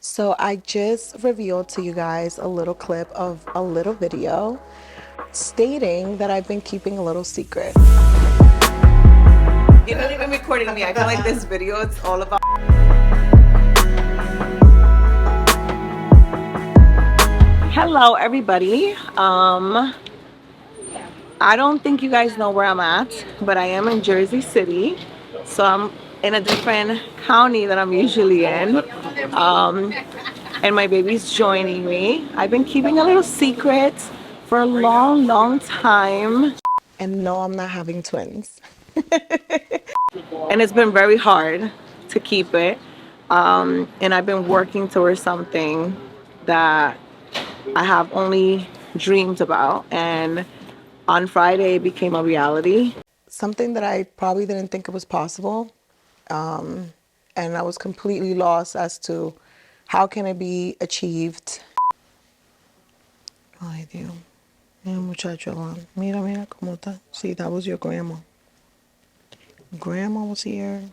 So I just revealed to you guys a little clip of a little video stating that I've been keeping a little secret. You're not even recording me. I feel like this video it's all about. Hello everybody. I don't think you guys know where I'm at, but I am in Jersey City. So I'm in a different county that I'm usually in. And my baby's joining me. I've been keeping a little secret for a long time. And no, I'm not having twins. And it's been very hard to keep it. And I've been working towards something that I have only dreamed about. And on Friday, it became a reality. Something that I probably didn't think it was possible. And I was completely lost as to how can it be achieved. Ay, Dios. Mira, muchacho. Mira cómo está. See, that was your grandma. Grandma was here.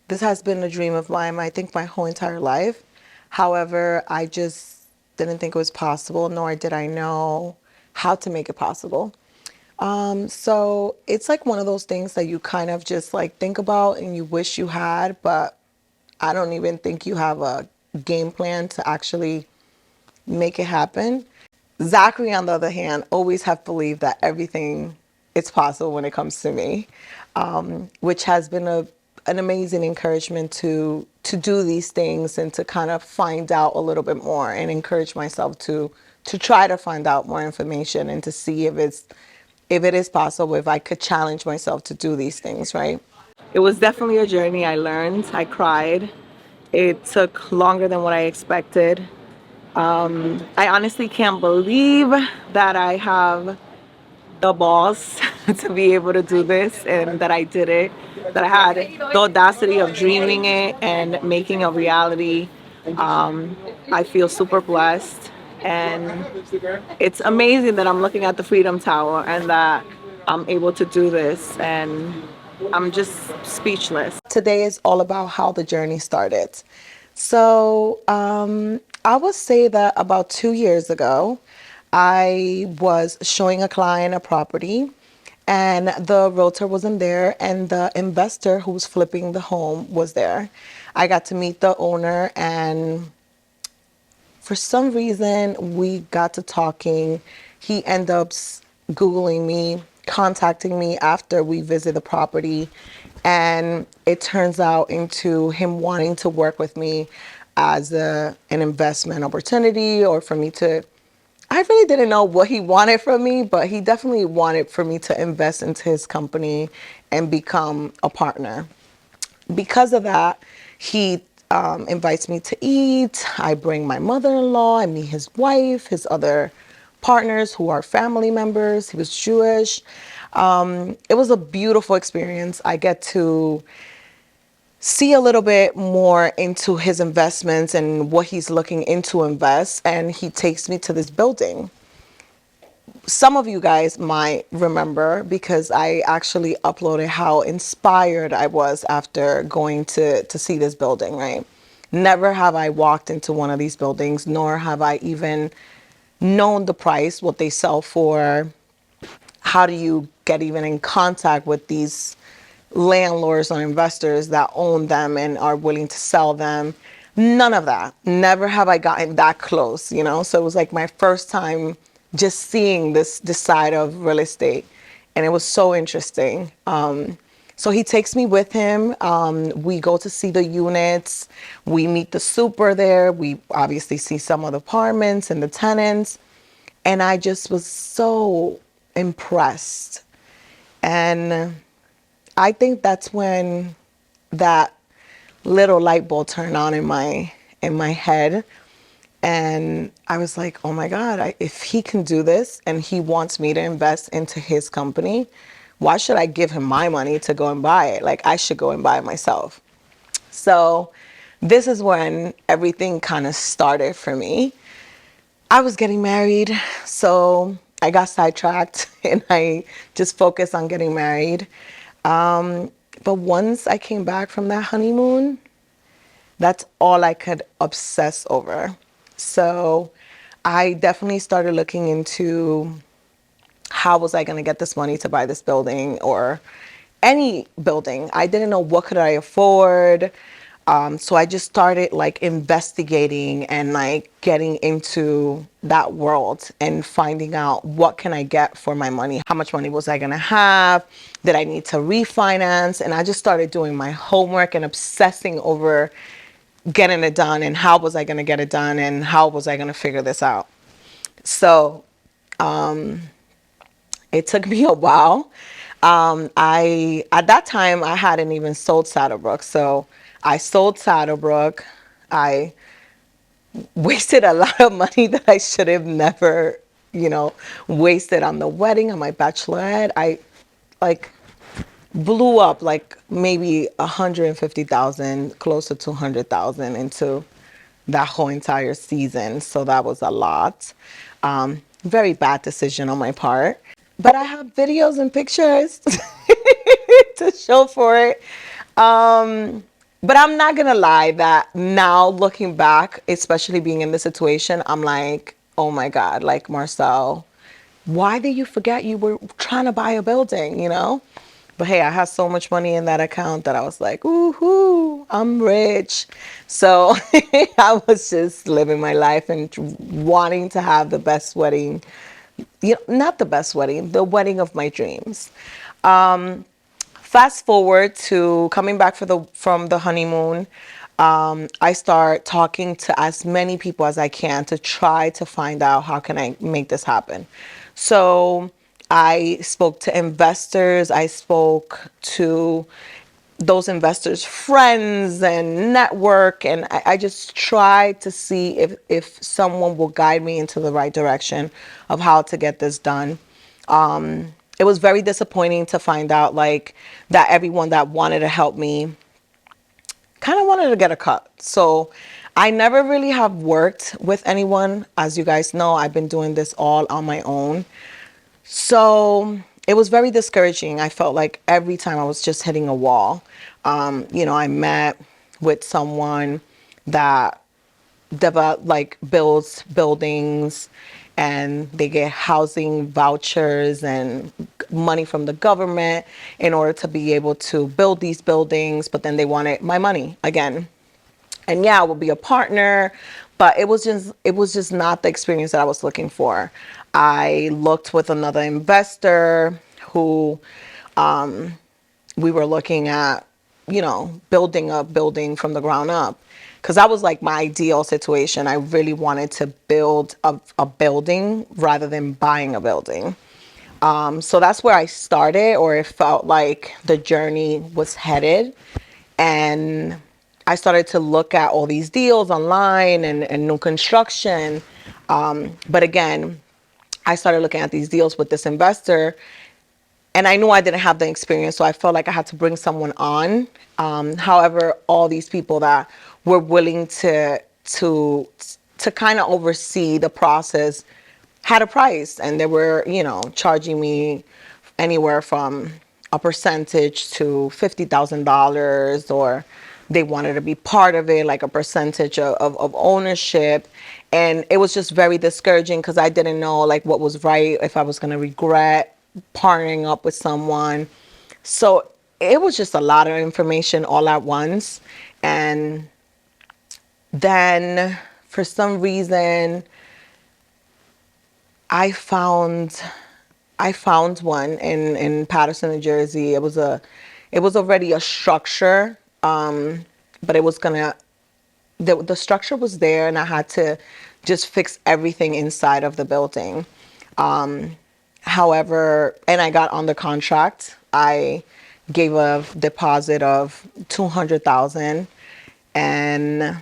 This has been a dream of mine, I think, my whole entire life. However, I just didn't think it was possible, nor did I know how to make it possible. So it's like one of those things that you kind of just like think about and you wish you had, but I don't even think you have a game plan to actually make it happen. Zachary, on the other hand, always have believed that everything is possible when it comes to me, which has been an amazing encouragement to do these things and to kind of find out a little bit more and encourage myself to try to find out more information and to see if it is possible, if I could challenge myself to do these things, right? It was definitely a journey. I learned, I cried. It took longer than what I expected. I honestly can't believe that I have the balls to be able to do this and that I did it, that I had the audacity of dreaming it and making a reality. I feel super blessed, and it's amazing that I'm looking at the Freedom Tower and that I'm able to do this, and I'm just speechless. Today is all about how the journey started. So I would say that about 2 years ago, I was showing a client a property and the realtor wasn't there and the investor who was flipping the home was there. I got to meet the owner, and for some reason we got to talking. He ended up Googling me, contacting me after we visit the property, and it turns out into him wanting to work with me as an investment opportunity, or for me to, I really didn't know what he wanted from me, but he definitely wanted for me to invest into his company and become a partner. Because of that, he invites me to eat. I bring my mother-in-law, I meet his wife, his other partners who are family members. He was Jewish. It was a beautiful experience. I get to see a little bit more into his investments and what he's looking into invest, and he takes me to this building. Some of you guys might remember because I actually uploaded how inspired I was after going to see this building, right? Never have I walked into one of these buildings, nor have I even known the price, what they sell for. How do you get even in contact with these landlords or investors that own them and are willing to sell them? None of that. Never have I gotten that close, you know? So it was like my first time just seeing this side of real estate, and it was so interesting. So he takes me with him. We go to see the units. We meet the super there. We obviously see some of the apartments and the tenants. And I just was so impressed. And I think that's when that little light bulb turned on in my head, and I was like, oh my God, if he can do this and he wants me to invest into his company, why should I give him my money to go and buy it? Like, I should go and buy it myself. So this is when everything kind of started for me. I was getting married, so I got sidetracked and I just focused on getting married. But once I came back from that honeymoon, That's all I could obsess over. So I definitely started looking into how was I going to get this money to buy this building or any building. I didn't know what could I afford. So I just started like investigating and like getting into that world and finding out what can I get for my money? How much money was I going to have? Did I need to refinance? And I just started doing my homework and obsessing over getting it done and how was I going to get it done and how was I going to figure this out. So it took me a while. I at that time I hadn't even sold Saddlebrook, so I sold Saddlebrook. I wasted a lot of money that I should have never, wasted on the wedding, on my bachelorette. I like blew up like maybe 150,000, close to 200,000 into that whole entire season. So that was a lot. Very bad decision on my part. But I have videos and pictures to show for it. But I'm not gonna lie that now looking back, especially being in this situation, I'm like, oh my God, like Marcel, why did you forget you were trying to buy a building, But hey, I had so much money in that account that I was like, ooh, I'm rich. So I was just living my life and wanting to have the best wedding, not the best wedding, the wedding of my dreams. Fast forward to coming back from the honeymoon. I start talking to as many people as I can to try to find out how can I make this happen. So I spoke to investors. I spoke to those investors' friends and network, and I just tried to see if someone will guide me into the right direction of how to get this done. It was very disappointing to find out like that everyone that wanted to help me kind of wanted to get a cut. So I never really have worked with anyone. As you guys know, I've been doing this all on my own. So it was very discouraging. I felt like every time I was just hitting a wall. I met with someone that builds buildings, and they get housing vouchers and money from the government in order to be able to build these buildings, but then they wanted my money again. And yeah, I would be a partner, but it was just not the experience that I was looking for. I looked with another investor who we were looking at, building a building from the ground up. Because that was like my ideal situation. I really wanted to build a building rather than buying a building. So that's where I started, or it felt like the journey was headed. And I started to look at all these deals online and new construction. But again, I started looking at these deals with this investor, and I knew I didn't have the experience, so I felt like I had to bring someone on. However, all these people that were willing to kind of oversee the process had a price, and they were, charging me anywhere from a percentage to $50,000, or they wanted to be part of it, like a percentage of ownership. And it was just very discouraging because I didn't know like what was right, if I was going to regret partnering up with someone. So it was just a lot of information all at once. And then for some reason, I found one in Paterson, New Jersey. It was already a structure, but it was gonna the structure was there, and I had to just fix everything inside of the building. However, and I got on the contract. I gave a deposit of 200,000, and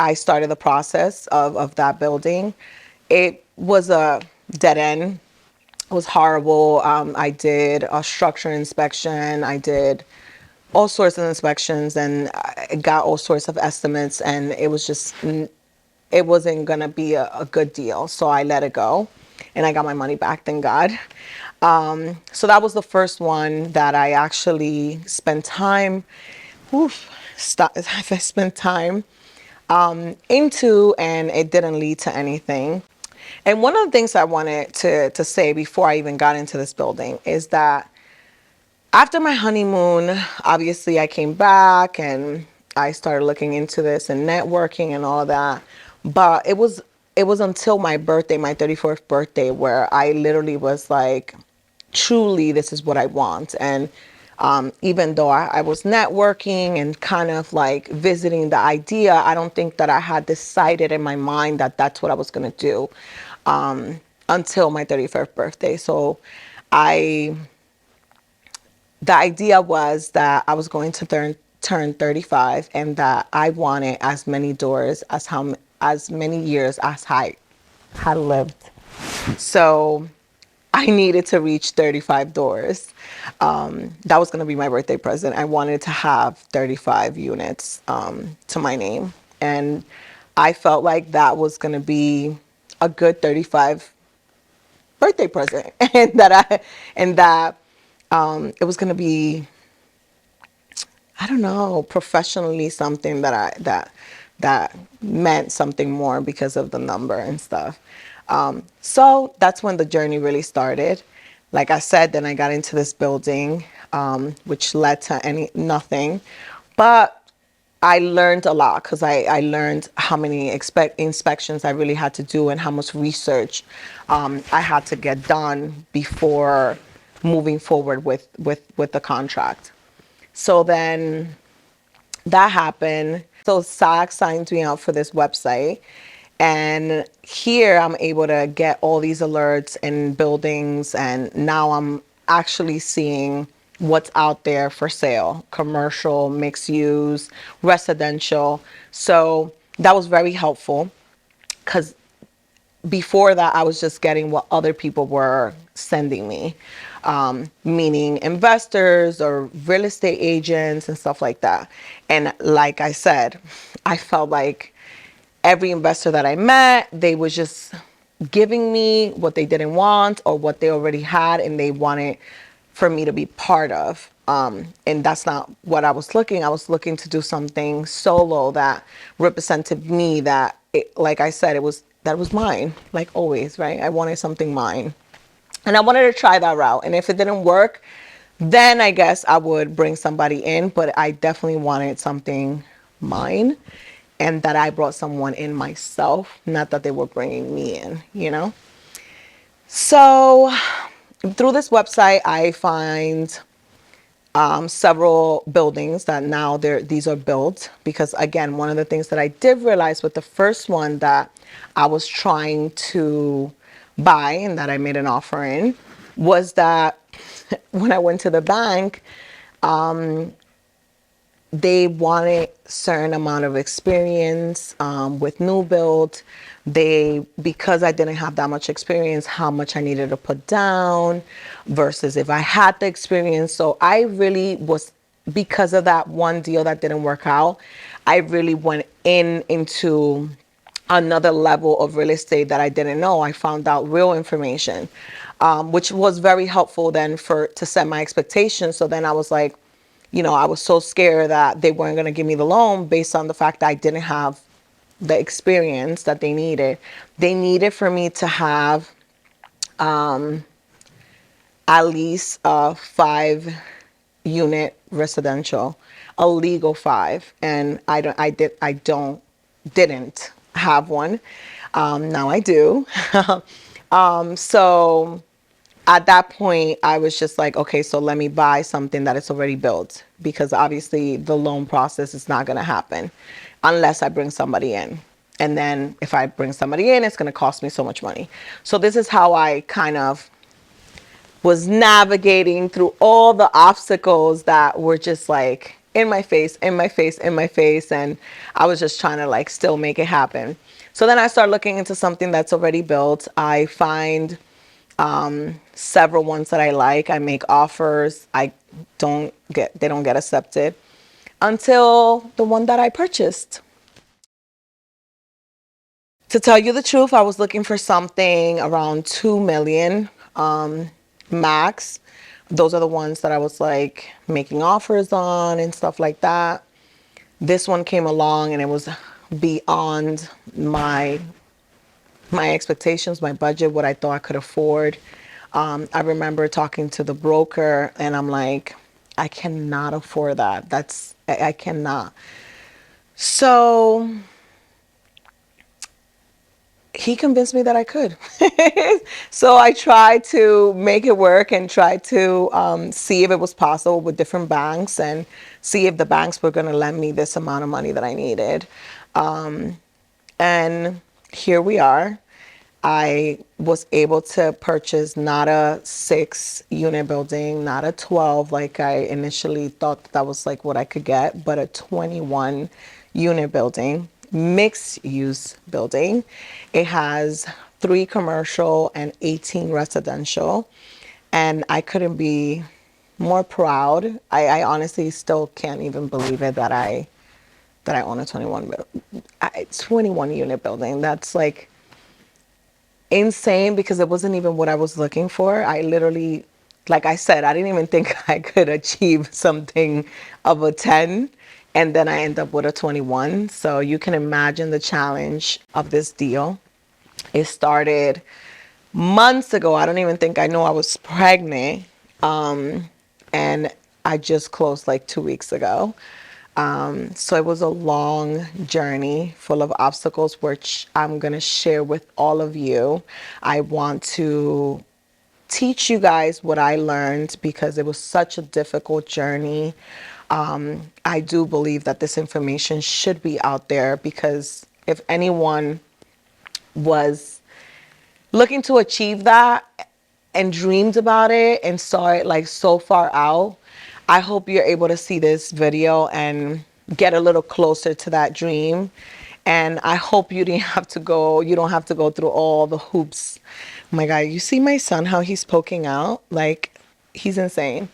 I started the process of that building. It was a dead end. It was horrible. I did a structure inspection. I did all sorts of inspections, and I got all sorts of estimates, and it was just, it wasn't gonna be a good deal. So I let it go, and I got my money back, thank God. So that was the first one that I actually spent time. Oof, I spent time into, and it didn't lead to anything. And one of the things I wanted to say before I even got into this building is that after my honeymoon, obviously I came back and I started looking into this and networking and all that. But it was until my birthday, my 34th birthday, where I literally was like, truly, this is what I want. And even though I was networking and kind of like visiting the idea, I don't think that I had decided in my mind that that's what I was going to do until my 31st birthday. So I the idea was that I was going to turn 35 and that I wanted as many doors as many years as I had lived. So I needed to reach 35 doors. That was going to be my birthday present. I wanted to have 35 units to my name. And I felt like that was going to be a good 35 birthday present. And that it was going to be, I don't know, professionally something that meant something more because of the number and stuff. So that's when the journey really started. Like I said, then I got into this building, which led to nothing. But I learned a lot because I learned how many inspections I really had to do and how much research I had to get done before moving forward with the contract. So then that happened. So SAC signs me up for this website. And here I'm able to get all these alerts and buildings. And now I'm actually seeing what's out there for sale: commercial, mixed use, residential. So that was very helpful because before that, I was just getting what other people were sending me, meaning investors or real estate agents and stuff like that. And like I said, I felt like every investor that I met, they was just giving me what they didn't want or what they already had and they wanted for me to be part of. And that's not what I was looking to do something solo that represented me, that like I said, that was mine, like always, right? I wanted something mine. And I wanted to try that route. And if it didn't work, then I guess I would bring somebody in, but I definitely wanted something mine and that I brought someone in myself, not that they were bringing me in. So through this website, I find several buildings that now these are built, because again, one of the things that I did realize with the first one that I was trying to buy and that I made an offer in was that when I went to the bank, they wanted certain amount of experience with new build. Because I didn't have that much experience, how much I needed to put down versus if I had the experience. So I really was, because of that one deal that didn't work out, I really went into another level of real estate that I didn't know. I found out real information, which was very helpful then to set my expectations. So then I was like, I was so scared that they weren't going to give me the loan based on the fact that I didn't have the experience that they needed. They needed for me to have at least a 5 unit residential, a legal 5, and didn't have one. Now I do. So at that point, I was just like, okay, so let me buy something that is already built, because obviously the loan process is not going to happen unless I bring somebody in. And then if I bring somebody in, it's going to cost me so much money. So this is how I kind of was navigating through all the obstacles that were just like in my face, in my face, in my face. And I was just trying to like still make it happen. So then I start looking into something that's already built. I find several ones that I like. I make offers. They don't get accepted until the one that I purchased. To tell you the truth, I was looking for something around 2 million max. Those are the ones that I was like making offers on and stuff like that. This one came along and it was beyond my expectations, my budget, what I thought I could afford. I remember talking to the broker and I'm like, I cannot afford that. I cannot. So he convinced me that I could. So I tried to make it work and tried to see if it was possible with different banks and see if the banks were going to lend me this amount of money that I needed. And here we are. I was able to purchase not a 6 unit building, not a 12 like I initially thought that was like what I could get, but a 21 unit building, mixed use building. It has 3 commercial and 18 residential. And I couldn't be more proud. I honestly still can't even believe it that I own a 21 unit building. That's like insane because it wasn't even what I was looking for. I literally, like I said, I didn't even think I could achieve something of a 10. And then I end up with a 21. So you can imagine the challenge of this deal. It started months ago. I don't even think I know I was pregnant. And I just closed like 2 weeks ago. So it was a long journey full of obstacles, which I'm going to share with all of you. I want to teach you guys what I learned because it was such a difficult journey. I do believe that this information should be out there because if anyone was looking to achieve that and dreamed about it and saw it like so far out, I hope you're able to see this video and get a little closer to that dream. And I hope you don't have to go through all the hoops. Oh my God, you see my son, how he's poking out? Like, he's insane.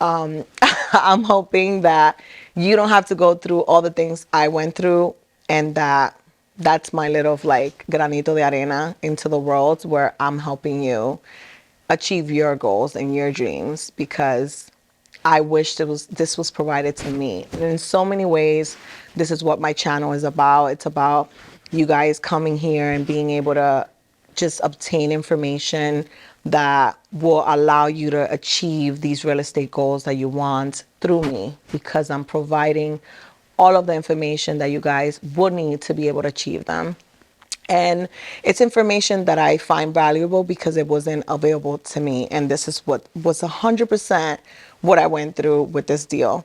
I'm hoping that you don't have to go through all the things I went through and that's my little like granito de arena into the world where I'm helping you achieve your goals and your dreams because I wish this was provided to me. And in so many ways, this is what my channel is about. It's about you guys coming here and being able to just obtain information that will allow you to achieve these real estate goals that you want through me because I'm providing all of the information that you guys would need to be able to achieve them. And it's information that I find valuable because it wasn't available to me. And this is what was 100% what I went through with this deal.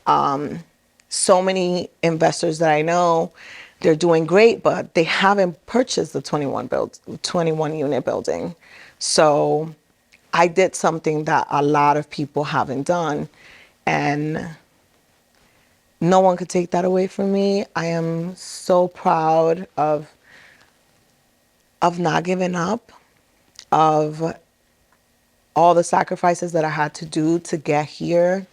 So many investors that I know, they're doing great, but they haven't purchased the 21 unit building. So I did something that a lot of people haven't done. And no one could take that away from me. I am so proud of not giving up, of all the sacrifices that I had to do to get here.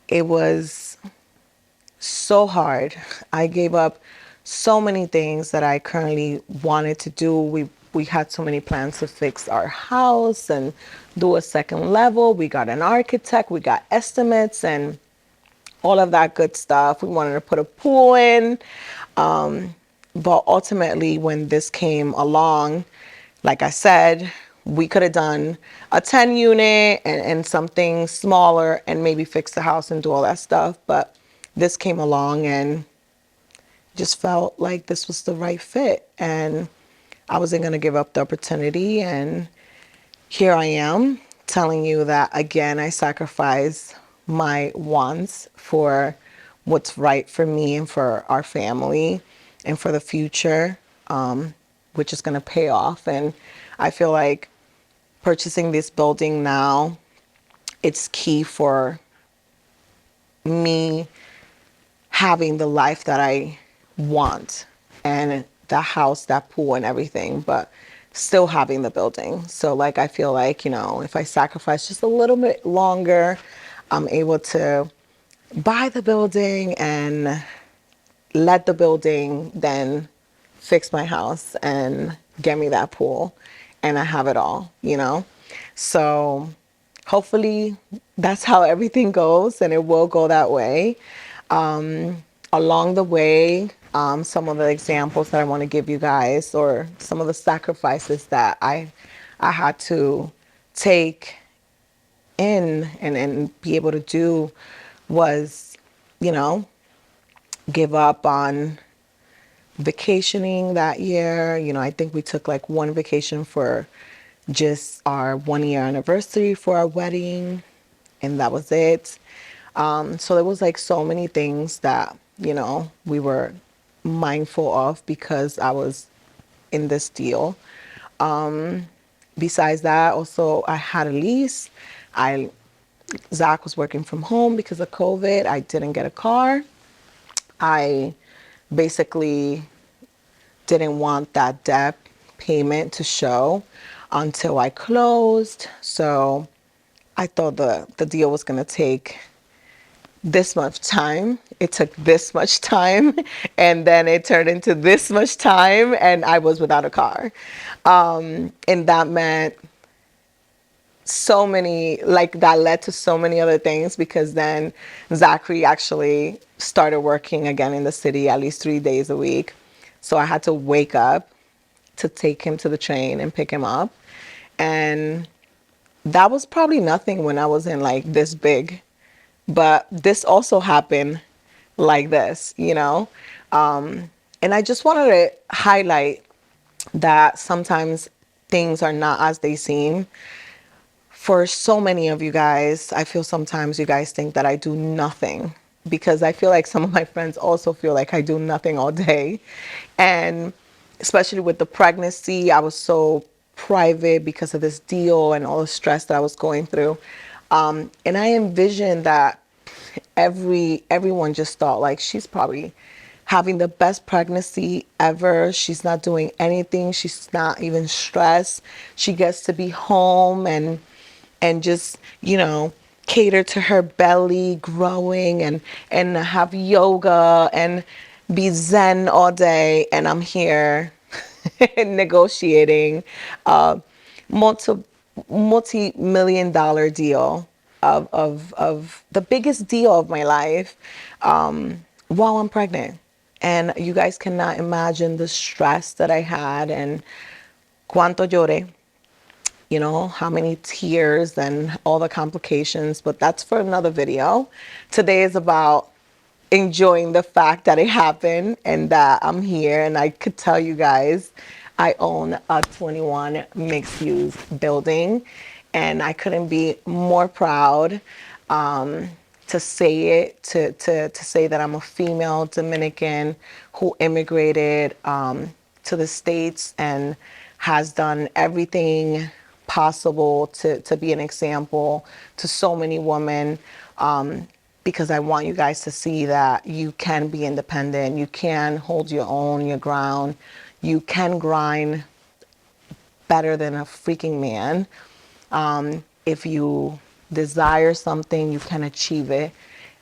It was so hard. I gave up so many things that I currently wanted to do. We had so many plans to fix our house and do a second level. We got an architect, we got estimates and all of that good stuff. We wanted to put a pool in. But ultimately, when this came along, like I said, we could have done a 10 unit and something smaller and maybe fix the house and do all that stuff. But this came along and just felt like this was the right fit. And I wasn't going to give up the opportunity. And here I am telling you that again, I sacrifice my wants for what's right for me and for our family and for the future, which is going to pay off. And I feel like purchasing this building now, it's key for me having the life that I want and the house, that pool and everything, but still having the building. So like, I feel like, if I sacrifice just a little bit longer, I'm able to buy the building and let the building then fix my house and get me that pool and I have it all. So hopefully that's how everything goes and it will go that way. along the way, some of the examples that I want to give you guys, or some of the sacrifices that I had to take in and be able to do was, you know, give up on vacationing that year. You know, I think we took like one vacation for just our 1 year anniversary for our wedding, and that was it. So there was like so many things that, you know, we were mindful of because I was in this deal. Besides that, also I had a lease. I Zach was working from home because of COVID. I didn't get a car. I basically didn't want that debt payment to show until I closed. So I thought the deal was going to take this much time. It took this much time, and then it turned into this much time, and I was without a car. And that meant so many, like that led to so many other things because then Zachary actually started working again in the city at least 3 days a week. So I had to wake up to take him to the train and pick him up. And that was probably nothing when I was in like this big. But this also happened like this, you know? And I just wanted to highlight that sometimes things are not as they seem. For so many of you guys, I feel sometimes you guys think that I do nothing because I feel like some of my friends also feel like I do nothing all day. And especially with the pregnancy, I was so private because of this deal and all the stress that I was going through. And I envisioned that everyone just thought like she's probably having the best pregnancy ever. She's not doing anything. She's not even stressed. She gets to be home and just, you know, cater to her belly growing and have yoga and be zen all day. And I'm here negotiating a multi-million dollar deal of the biggest deal of my life while I'm pregnant. And you guys cannot imagine the stress that I had and cuánto lloré, you know, how many tears and all the complications, but that's for another video. Today is about enjoying the fact that it happened and that I'm here. And I could tell you guys, I own a 21 mixed use building, and I couldn't be more proud to say it, to say that I'm a female Dominican who immigrated to the States and has done everything possible to be an example to so many women, because I want you guys to see that you can be independent, you can hold your own, your ground, you can grind better than a freaking man. If you desire something, you can achieve it.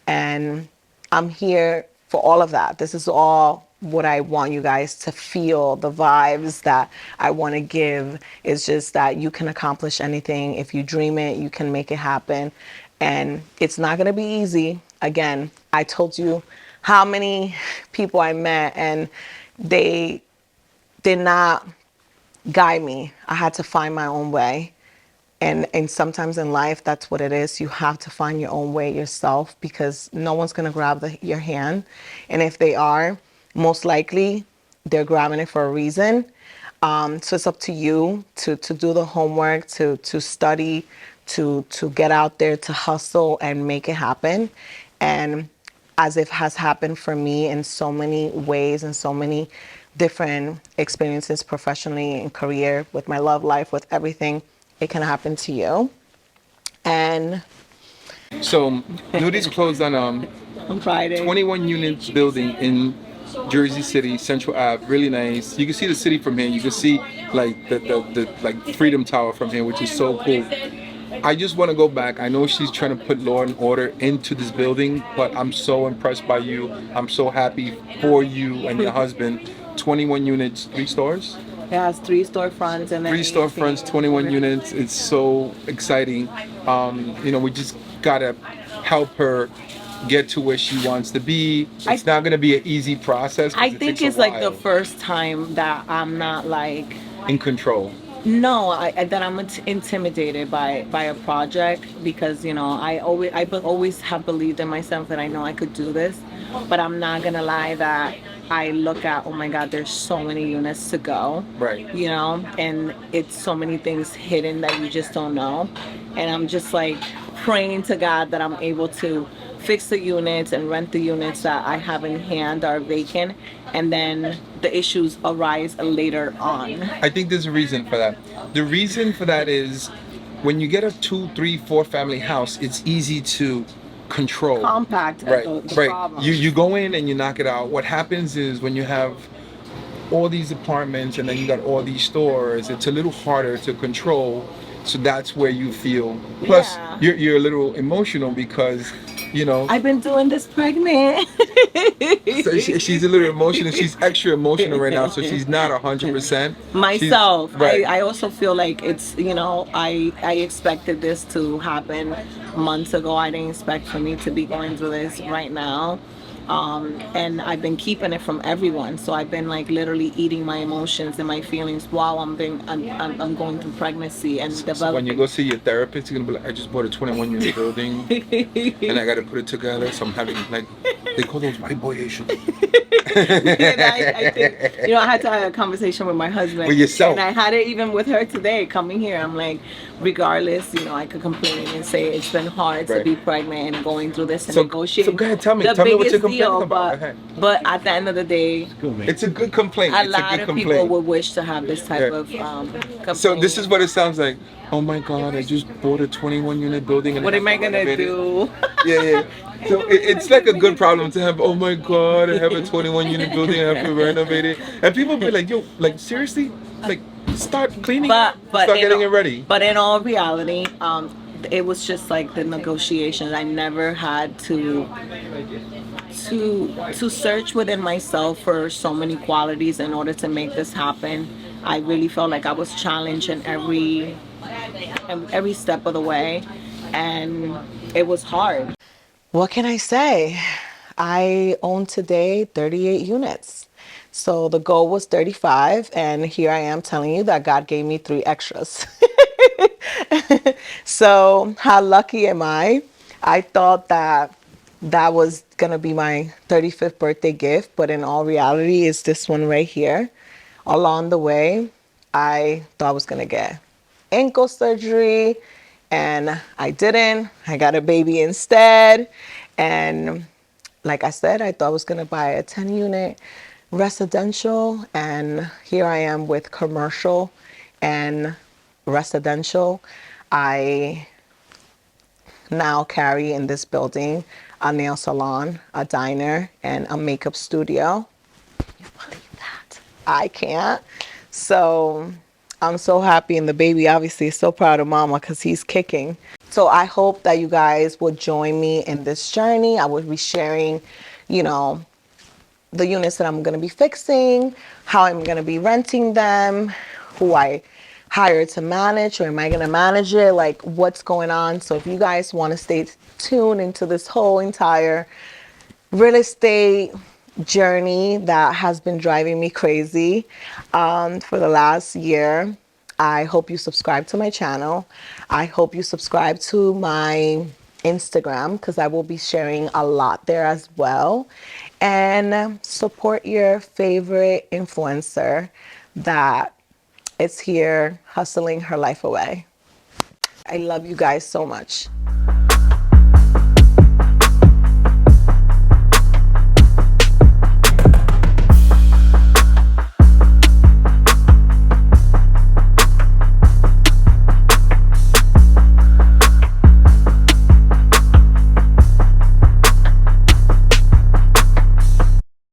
And I'm here for all of that. This is all what I want you guys to feel, the vibes that I want to give is just that you can accomplish anything. If you dream it, you can make it happen. And it's not going to be easy. Again, I told you how many people I met and they did not guide me. I had to find my own way. And sometimes in life, that's what it is. You have to find your own way yourself because no one's going to grab your hand. And if they are, most likely they're grabbing it for a reason. So it's up to you to do the homework, to study, to get out there, to hustle and make it happen. And as it has happened for me in so many ways and so many different experiences professionally and career, with my love life, with everything, it can happen to you. And So Nudi's closed on Friday, 21 units building in Jersey City, Central Ave. Really nice. You can see the city from here. You can see like the like Freedom Tower from here, which is so cool. I just want to go back. I know she's trying to put law and order into this building, but I'm so impressed by you. I'm so happy for you and your husband. 21 units, 3 stores? It has 3 storefronts and then 3 storefronts, 21 units. It's so exciting. You know, we just gotta help her get to where she wants to be. It's not going to be an easy process. 'Cause I it think takes a it's like the while. first time that I'm not like, In control. no, that I'm intimidated by a project, because always have believed in myself that I know I could do this, but I'm not gonna lie that I look at, oh my God, there's so many units to go, Right. and it's so many things hidden that you just don't know, and I'm just like praying to God that I'm able to fix the units and rent the units that I have in hand are vacant, and then the issues arise later on. I think there's a reason for that. The reason for that is when you get a 2, 3, 4 family house, it's easy to control. Compact Right, the right. problem. You go in and you knock it out. What happens is when you have all these apartments and then you got all these stores, it's a little harder to control. So that's where you feel. Plus, Yeah. you're a little emotional because, you know, I've been doing this pregnant. so she's a little emotional. She's extra emotional right now, so she's not 100%. She's Myself, right. I also feel like it's, I expected this to happen months ago. I didn't expect for me to be going through this right now. And I've been keeping it from everyone. So I've been like literally eating my emotions and my feelings while I'm going through pregnancy and So when you developing. go see your therapist, you're gonna be like, I just bought a 21-unit building and I got to put it together. So I'm having like, they call those white boy issues. And I think, I had to have a conversation with my husband. With yourself. And I had it even with her today coming here. I'm like, regardless, I could complain and say it's been hard to Right. be pregnant and going through this and So negotiating. go ahead, tell me the what biggest you're complaining deal, about. Go ahead. but at the end of the day, It's a good complaint. a It's a lot good of people complaint. would wish to have this type Yeah. of So this complaint. is what it sounds like. Oh my God, I just bought a 21-unit building and What I am I have to gonna renovate it. do? Yeah. So it's like a good problem to have. Oh my God, I have a 21-unit building, I have to renovate it. And people be like, yo, like seriously, like start cleaning, but start getting it ready. But in all reality, it was just like the negotiations. I never had to search within myself for so many qualities in order to make this happen. I really felt like I was challenged in every step of the way, and it was hard. What can I say? I own today 38 units. So the goal was 35, and here I am telling you that God gave me 3 extras. So how lucky am I? I thought that that was gonna be my 35th birthday gift, but in all reality, it's this one right here. Along the way, I thought I was gonna get ankle surgery, and I didn't. I got a baby instead. And like I said, I thought I was gonna buy a 10-unit residential, and here I am with commercial and residential. I now carry in this building a nail salon, a diner, and a makeup studio. Can you believe that? I can't. So I'm so happy, and the baby obviously is so proud of mama because he's kicking. So I hope that you guys will join me in this journey. I will be sharing, the units that I'm going to be fixing, how I'm going to be renting them, who I hired to manage, or am I going to manage it, like what's going on. So if you guys want to stay tuned into this whole entire real estate journey that has been driving me crazy for the last year, I hope you subscribe to my channel. I hope you subscribe to my Instagram, because I will be sharing a lot there as well. And support your favorite influencer that is here hustling her life away. I love you guys so much.